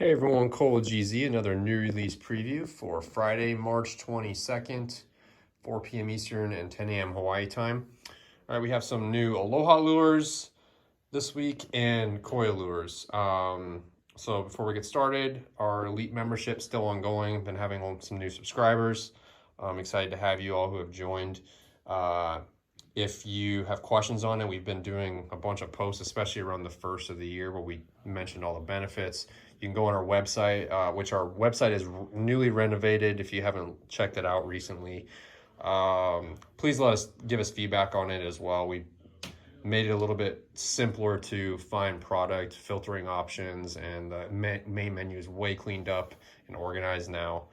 Hey everyone, Koya GZ, another new release preview for Friday, March 22nd, 4 p.m. Eastern and 10 a.m. Hawaii time. All right, we have some new Aloha Lures this week and Koya Lures. So before we get started, our elite membership still ongoing. Been having some new subscribers. I'm excited to have you all who have joined. If you have questions on it, we've been doing a bunch of posts, especially around the first of the year where we mentioned all the benefits. You can go on our website, which our website is newly renovated if you haven't checked it out recently. Please give us feedback on it as well. We made it a little bit simpler to find product, filtering options, and the main menu is way cleaned up and organized now.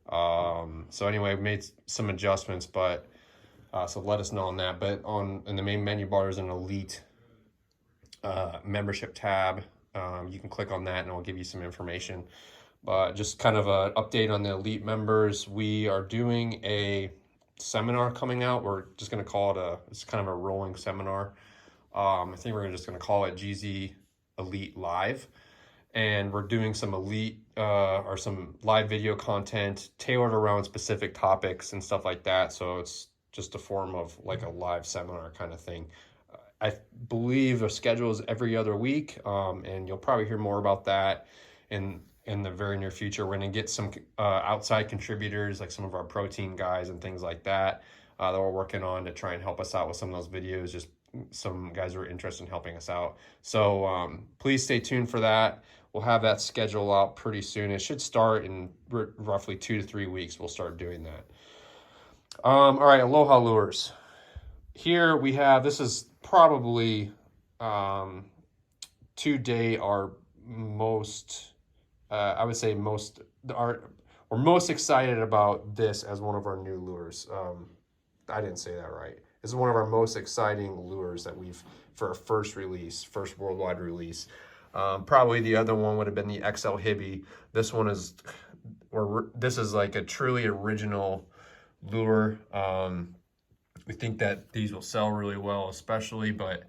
So anyway, we made some adjustments, but so let us know on that. But in the main menu bar is an elite membership tab. You can click on that and it'll give you some information. But just kind of an update on the elite members. We are doing a seminar coming out. We're just going to call it it's kind of a rolling seminar. I think we're just going to call it GZ Elite Live. And we're doing some elite or some live video content tailored around specific topics and stuff like that. So it's just a form of like a live seminar kind of thing. I believe the schedule is every other week, and you'll probably hear more about that in the very near future. We're going to get some outside contributors, like some of our protein guys and things like that, that we're working on to try and help us out with some of those videos. Just some guys who are interested in helping us out. So please stay tuned for that. We'll have that schedule out pretty soon. It should start in roughly 2 to 3 weeks. We'll start doing that. All right, Aloha Lures. Here we have, this is probably to date our most, I would say we're most excited about this as one of our new lures. I didn't say that right. This is one of our most exciting lures that for our first worldwide release. Probably the other one would have been the XL Hibby. This is like a truly original lure. We think that these will sell really well, especially, but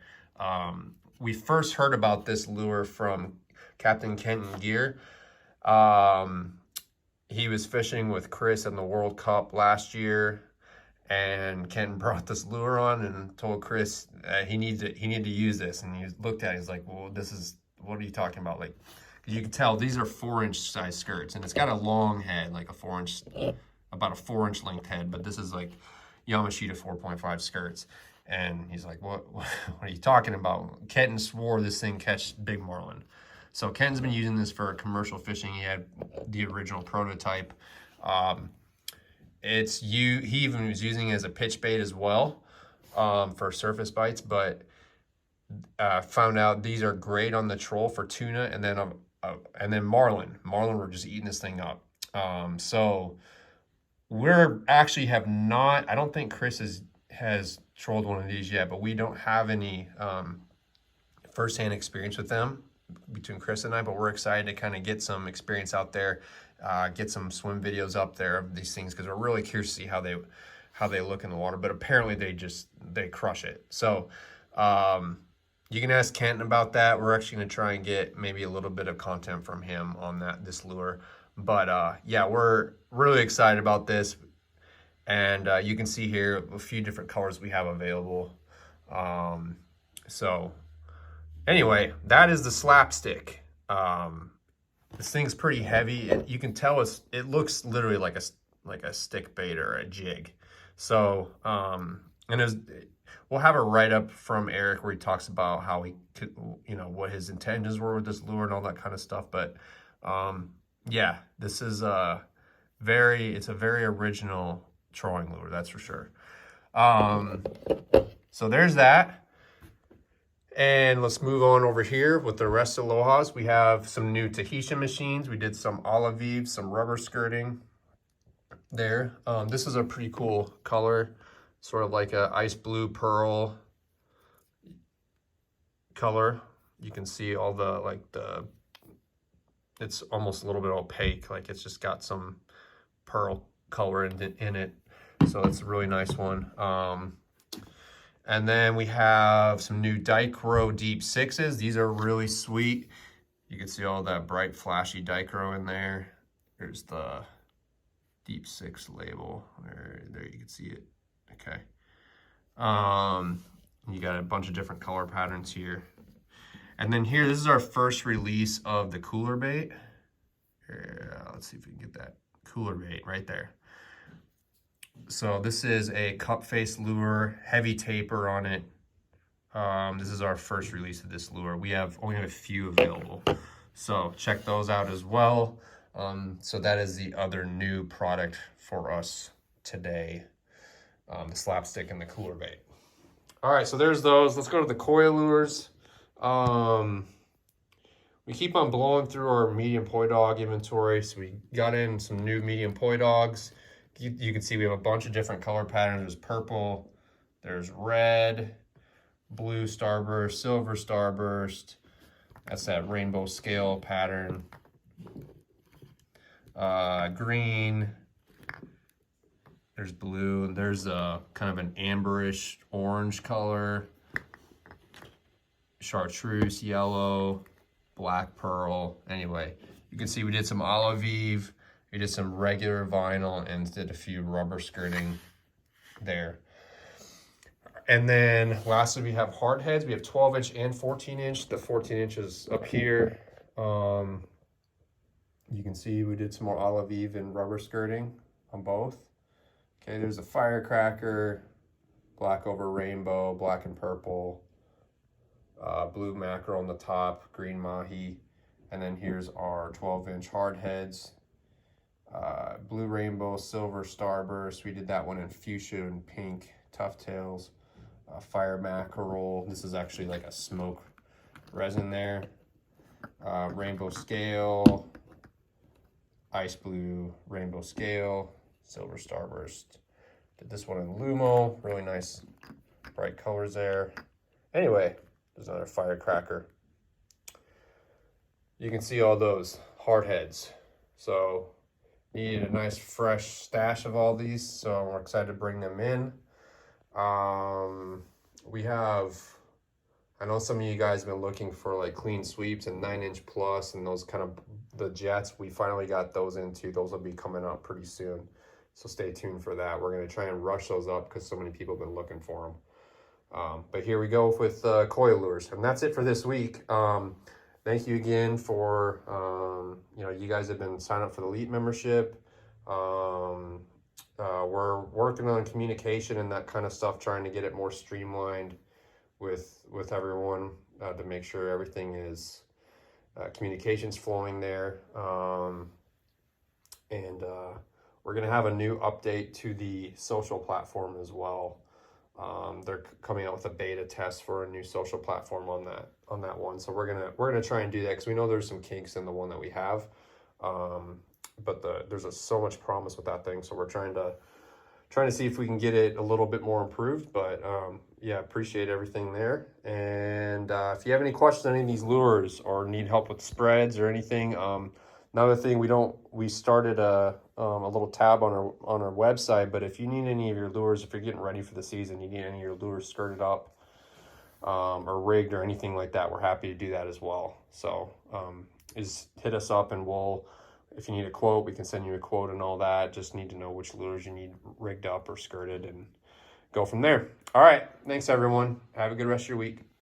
we first heard about this lure from Captain Kenton Gear. He was fishing with Chris in the World Cup last year, and Kenton brought this lure on and told Chris he needed to use this, and he looked at it, he's like, well, what are you talking about? Like, you can tell these are 4-inch size skirts, and it's got a long head, like about a 4-inch length head, but this is like Yamashita 4.5 skirts. And he's like, what are you talking about? Kenton swore this thing catch big marlin. So Kenton's been using this for commercial fishing. He had the original prototype. He even was using it as a pitch bait as well, for surface bites, but found out these are great on the troll for tuna, and then marlin were just eating this thing up. So we're actually I don't think Chris has trolled one of these yet, but we don't have any firsthand experience with them between Chris and I, but we're excited to kind of get some experience out there, get some swim videos up there of these things, because we're really curious to see how they look in the water. But apparently they crush it. So you can ask Kenton about that. We're actually going to try and get maybe a little bit of content from him on this lure. But yeah, we're really excited about this, and you can see here a few different colors we have available. So anyway, that is the Slapstick. This thing's pretty heavy. You can tell it looks literally like a stick bait or a jig. So we'll have a write-up from Eric where he talks about how he could, what his intentions were with this lure and all that kind of stuff. But yeah, this is it's a very original trolling lure, that's for sure. So there's that. And let's move on over here with the rest of Alohas. We have some new Tahitian machines. We did some olive weave, some rubber skirting there. This is a pretty cool color, sort of like a ice blue pearl color. You can see all it's almost a little bit opaque, like it's just got some pearl color in it. So it's a really nice one. And then we have some new Dichro Deep 6s. These are really sweet. You can see all that bright, flashy Dichro in there. There's the Deep 6 label. There you can see it. Okay. You got a bunch of different color patterns here. And then here, this is our first release of the cooler bait. Let's see if we can get that cooler bait right there. So this is a cup face lure, heavy taper on it. This is our first release of this lure. We only have a few available, so check those out as well. So that is the other new product for us today, the Slapstick and the cooler bait. All right, so there's those. Let's go to the Koya Lures. We keep on blowing through our medium poi dog inventory, so we got in some new medium poi dogs. You can see we have a bunch of different color patterns. There's purple, there's red, blue starburst, silver starburst. That's that rainbow scale pattern. Green. There's blue, and there's a kind of an amberish orange color. Chartreuse, yellow, black pearl. Anyway, you can see we did some olive eve, we did some regular vinyl, and did a few rubber skirting there. And then lastly, we have hard heads. We have 12-inch and 14-inch. The 14-inch is up here. You can see we did some more olive eve and rubber skirting on both. Okay, there's a firecracker, black over rainbow, black and purple, blue mackerel on the top, green mahi, and then here's our 12-inch hard heads, blue rainbow, silver starburst. We did that one in fuchsia and pink, tough tails, fire mackerel. This is actually like a smoke resin there, rainbow scale, ice blue, rainbow scale, silver starburst. Did this one in Lumo, really nice bright colors there. Anyway, there's another firecracker. You can see all those hard heads. So needed a nice fresh stash of all these, so we're excited to bring them in. We have, I know some of you guys have been looking for like clean sweeps and 9-inch plus and those kind of the jets. We finally got those into. Those will be coming out pretty soon, so stay tuned for that. We're going to try and rush those up because so many people have been looking for them. But here we go with Koya Lures, and that's it for this week. Thank you again for you guys have been signed up for the Elite membership. We're working on communication and that kind of stuff, trying to get it more streamlined with everyone to make sure everything is communications flowing there. We're going to have a new update to the social platform as well. They're coming out with a beta test for a new social platform on that one. So we're gonna try and do that because we know there's some kinks in the one that we have. But there's so much promise with that thing. So we're trying to see if we can get it a little bit more improved. But yeah, appreciate everything there. And if you have any questions on any of these lures or need help with spreads or anything, another thing, we started a little tab on our website, but if you need any of your lures, if you're getting ready for the season, you need any of your lures skirted up or rigged or anything like that, we're happy to do that as well. So just hit us up and if you need a quote, we can send you a quote and all that. Just need to know which lures you need rigged up or skirted and go from there. All right, thanks everyone. Have a good rest of your week.